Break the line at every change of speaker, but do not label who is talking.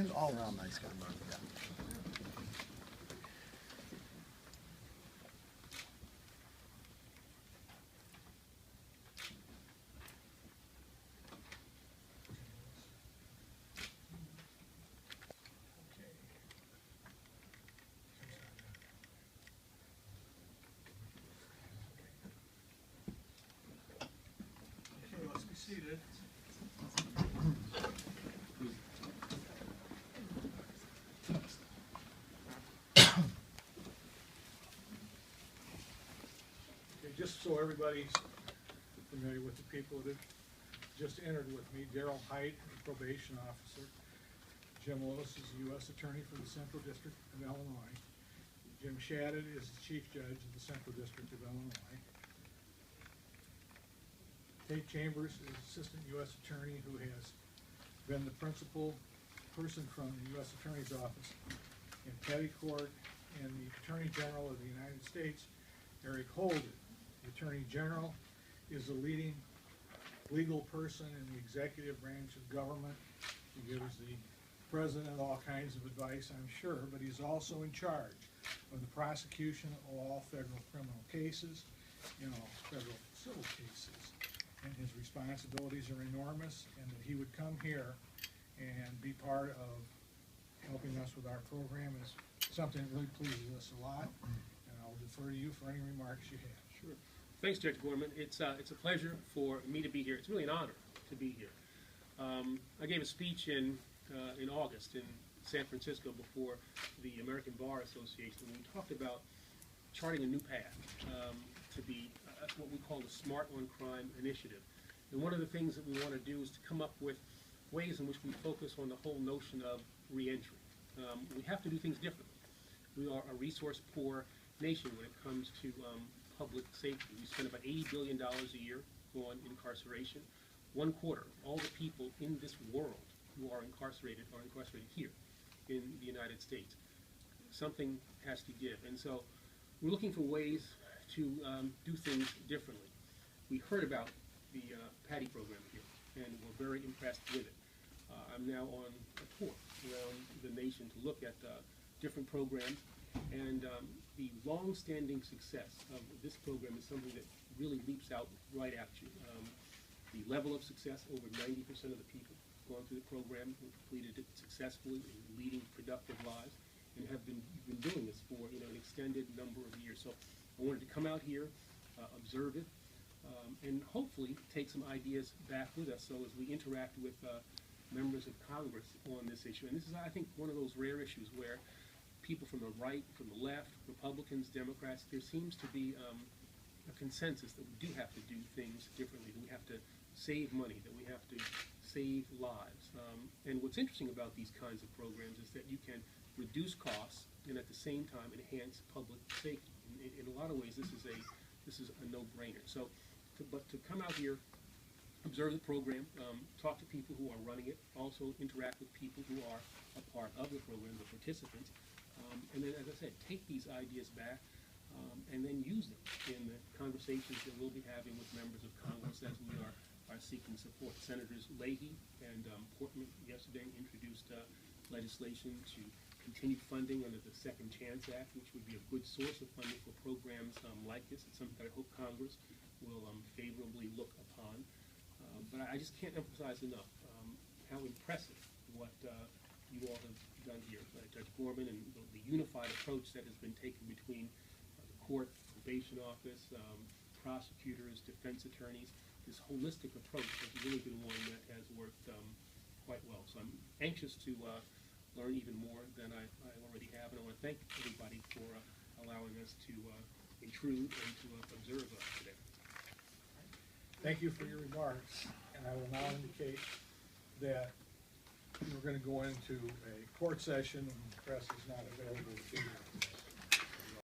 And all around nice guy. Yeah.
Okay, let's be seated. Okay, just so everybody's familiar with the people that just entered with me, Daryl Height, probation officer. Jim Lewis is the U.S. Attorney for the Central District of Illinois. Jim Shadid is the Chief Judge of the Central District of Illinois. Tate Chambers is Assistant U.S. Attorney who has been the principal person from the U.S. Attorney's Office in Petty Court, and the Attorney General of the United States, Eric Holden. The Attorney General is the leading legal person in the executive branch of government. He gives the President all kinds of advice, I'm sure, but he's also in charge of the prosecution of all federal criminal cases and all federal civil cases. And his responsibilities are enormous, and that he would come here and be part of helping us with our program is something that really pleases us a lot, and I'll defer to you for any remarks you have.
Sure. Thanks, Judge Gorman. It's a pleasure for me to be here. It's really an honor to be here. I gave a speech in August in San Francisco before the American Bar Association. We talked about charting a new path to be what we call the Smart on Crime initiative. And one of the things that we want to do is to come up with ways in which we focus on the whole notion of reentry. We have to do things differently. We are a resource-poor nation when it comes to public safety. We spend about $80 billion a year on incarceration. 1/4 of all the people in this world who are incarcerated here in the United States. Something has to give. And so we're looking for ways to do things differently. We heard about the PADI program here, and we're very impressed with it. I'm now on a tour around the nation to look at different programs, and the long-standing success of this program is something that really leaps out right at you. The level of success, over 90% of the people gone through the program and completed it successfully and leading productive lives, and have been doing this for an extended number of years. So I wanted to come out here, observe it, and hopefully take some ideas back with us so as we interact with members of Congress on this issue. And this is, I think, one of those rare issues where people from the right, from the left, Republicans, Democrats, there seems to be a consensus that we do have to do things differently, that we have to save money, that we have to save lives. And what's interesting about these kinds of programs is that you can reduce costs and at the same time enhance public safety. In a lot of ways, this is a no-brainer. So, but to come out here, observe the program, talk to people who are running it, also interact with people who are a part of the program, the participants, and then, as I said, take these ideas back and then use them in the conversations that we'll be having with members of Congress as we are seeking support. Senators Leahy and Portman yesterday introduced legislation to continue funding under the Second Chance Act, which would be a good source of funding for programs like this. It's something that I hope Congress will favorably look upon. But I just can't emphasize enough how impressive what you all have done here. Judge Gorman and the unified approach that has been taken between the court, probation office, prosecutors, defense attorneys. This holistic approach has really been one that has worked quite well. So I'm anxious to learn even more than I already have, and I want to thank everybody for allowing us to intrude and to observe today.
Thank you for your remarks, and I will now indicate that we're going to go into a court session and the press is not available to you.